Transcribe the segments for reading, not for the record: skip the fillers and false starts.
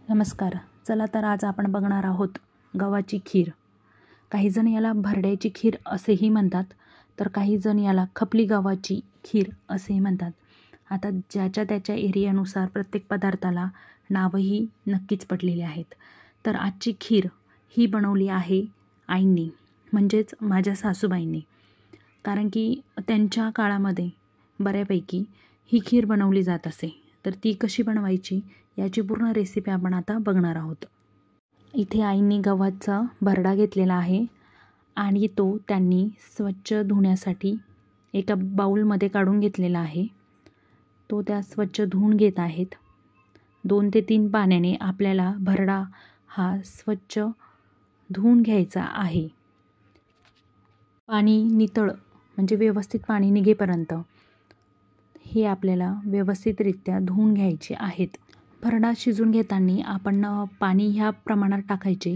नमस्कार. चला तर आज आपण बघणार आहोत गव्हाची खीर. काही जण याला भरड्याची खीर असेही म्हणतात, तर काही जण याला खपली गव्हाची खीर असेही म्हणतात. आता ज्याच्या त्याच्या एरियानुसार प्रत्येक पदार्थाला नावही नक्कीच पडलेली आहेत. तर आजची खीर ही बनवली आहे आईंनी, म्हणजेच माझ्या सासूबाईंनी. कारण की त्यांच्या काळामध्ये बऱ्यापैकी ही खीर बनवली जात असे. तर ती कशी बनवायची याची पूर्ण रेसिपी आपण आता बघणार आहोत. इथे आईंनी गव्हाचा भरडा घेतलेला आहे आणि तो त्यांनी स्वच्छ धुण्यासाठी एका बाऊलमध्ये काढून घेतलेला आहे. तो त्या स्वच्छ धुवून घेत आहेत. 2 ते 3 पाण्याने आपल्याला भरडा हा स्वच्छ धुवून घ्यायचा आहे. पाणी नितळ म्हणजे व्यवस्थित पाणी निघेपर्यंत हे आपल्याला व्यवस्थितरित्या धुवून घ्यायचे आहेत. भरडा शिजून घेताना आपण पाणी ह्या प्रमाणात टाकायचे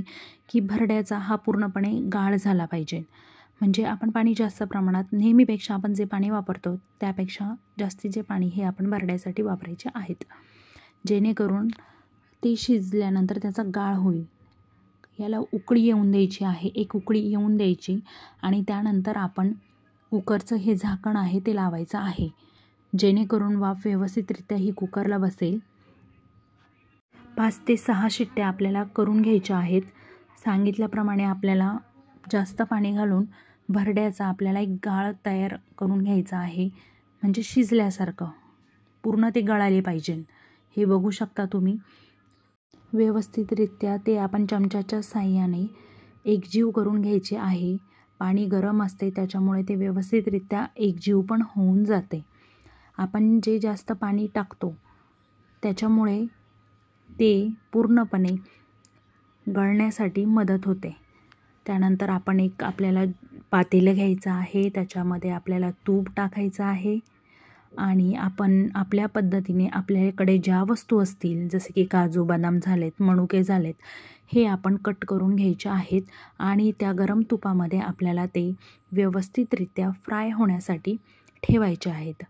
की भरड्याचा हा पूर्णपणे गाळ झाला पाहिजे. म्हणजे आपण पाणी जास्त प्रमाणात नेहमीपेक्षा आपण जे पाणी वापरतो त्यापेक्षा जास्तीचे पाणी हे आपण भरड्यासाठी वापरायचे आहेत, जेणेकरून ते शिजल्यानंतर त्याचा गाळ होईल. याला उकळी येऊन द्यायची आहे, एक उकळी येऊन द्यायची आणि त्यानंतर आपण कुकरचं हे झाकण आहे ते लावायचं आहे, जेणेकरून वाफ व्यवस्थितरित्या ही कुकरला बसेल. 5 ते 6 शिट्ट्या आपल्याला करून घ्यायच्या आहेत. सांगितल्याप्रमाणे आपल्याला जास्त पाणी घालून भरड्याचा आपल्याला एक गाळ तयार करून घ्यायचा आहे, म्हणजे शिजल्यासारखं पूर्ण ते गळाले पाहिजे. हे बघू शकता तुम्ही. व्यवस्थितरित्या ते आपण चमच्याच्या साहाय्याने एकजीव करून घ्यायचे आहे. पाणी गरम असते त्याच्यामुळे ते व्यवस्थितरित्या एकजीव पण होऊन जाते. आपण जे जास्त पाणी टाकतो त्याच्यामुळे ते पूर्णपणे गळण्यासाठी मदत होते. त्यानंतर आपण एक आपल्याला पातेलं घ्यायचं आहे, त्याच्यामध्ये आपल्याला तूप टाकायचं आहे आणि आपण आपल्या पद्धतीने आपल्याकडे ज्या वस्तू असतील जसे की काजू बदाम झालेत, मनुके झालेत, हे आपण कट करून घ्यायचे आहेत आणि त्या गरम तुपामध्ये आपल्याला ते व्यवस्थितरित्या फ्राय होण्यासाठी ठेवायचे आहेत.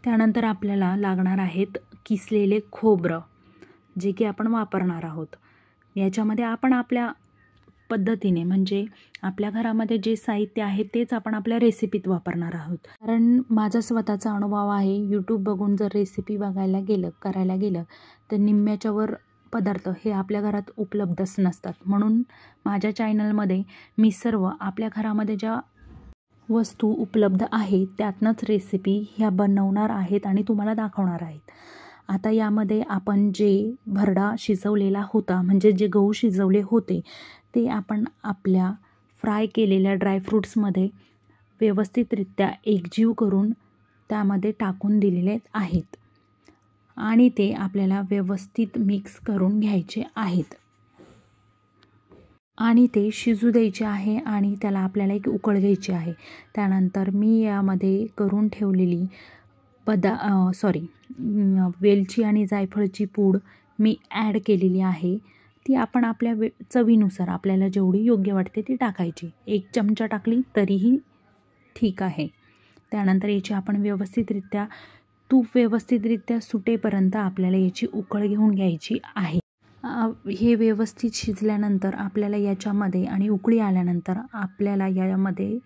त्यानंतर आपल्याला लागणार आहेत किसलेले खोबरं, जे की आपण वापरणार आहोत. याच्यामध्ये आपण आपल्या पद्धतीने म्हणजे आपल्या घरामध्ये जे साहित्य आहे तेच आपण आपल्या रेसिपीत वापरणार आहोत. कारण माझा स्वतःचा अनुभव आहे, यूट्यूब बघून जर रेसिपी करायला गेलं तर निम्म्याच्या वर पदार्थ हे आपल्या घरात उपलब्धच नसतात. म्हणून माझ्या चॅनलमध्ये मी सर्व आपल्या घरामध्ये ज्या वस्तू उपलब्ध आहेत त्यातनंच रेसिपी ह्या बनवणार आहेत आणि तुम्हाला दाखवणार आहेत. आता यामध्ये आपण जे भरडा शिजवलेला होता, म्हणजे जे गहू शिजवले होते ते आपण आपल्या फ्राय केलेल्या ड्रायफ्रूट्समध्ये व्यवस्थितरित्या एकजीव करून त्यामध्ये टाकून दिलेले आहेत आणि ते आपल्याला व्यवस्थित मिक्स करून घ्यायचे आहेत आणि ते शिजू द्यायचे आहे आणि त्याला आपल्याला एक उकळ घ्यायची आहे. त्यानंतर मी यामध्ये करून ठेवलेली वेलची आणि जायफळची पूड मी ॲड केलेली आहे. ती आपण आपल्या चवीनुसार आपल्याला जेवढी योग्य वाटते ती टाकायची. 1 चमचा टाकली तरीही ठीक आहे. त्यानंतर याची आपण व्यवस्थितरित्या तूप व्यवस्थितरित्या सुटेपर्यंत आपल्याला याची उकळ घेऊन घ्यायची आहे. हे व्यवस्थित शिजल्यानंतर आपल्याला याच्यामध्ये आणि उकळी आल्यानंतर आपल्याला यामध्ये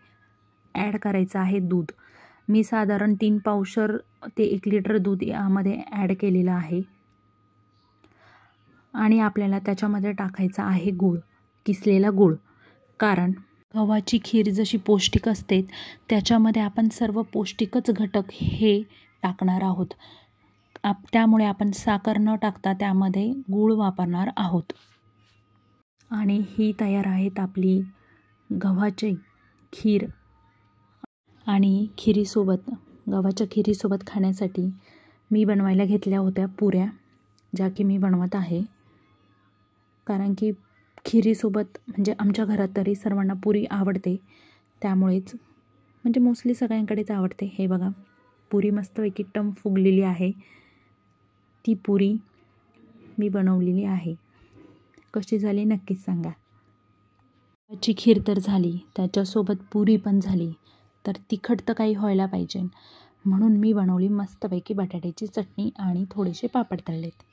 ॲड करायचं आहे दूध. मी साधारण 3 पावशर ते 1 लिटर दूध यामध्ये ॲड केलेलं आहे आणि आपल्याला त्याच्यामध्ये टाकायचा आहे गूळ, किसलेला गूळ. कारण गव्हाची खीर जशी पौष्टिक असते त्याच्यामध्ये आपण सर्व पौष्टिकच घटक हे टाकणार आहोत. त्यामुळे आपण साखर न टाकता त्यामध्ये गूळ वापरणार आहोत. आणि ही तयार आहेत आपली गव्हाची खीर. आणि गव्हाच्या खिरीसोबत खाण्यासाठी मी बनवायला घेतल्या होत्या पुऱ्या, ज्या की मी बनवत आहे. कारण की खिरीसोबत म्हणजे आमच्या घरात तरी सर्वांना पुरी आवडते, त्यामुळेच म्हणजे मोस्टली सगळ्यांकडेच आवडते. हे बघा, पुरी मस्तपैकी टम फुगलेली आहे. ती पुरी मी बनवलेली आहे. कशी झाली नक्कीच सांगा. गव्हाची खीर तर झाली, त्याच्यासोबत पुरी पण झाली, तर तिखट तर काही व्हायला पाहिजे, म्हणून मी बनवली मस्तपैकी बटाट्याची चटणी आणि थोडेसे पापड तळलेत.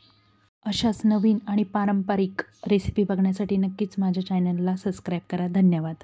अशाच नवीन आणि पारंपरिक रेसिपी बघण्यासाठी नक्कीच माझ्या चॅनलला सबस्क्राईब करा. धन्यवाद.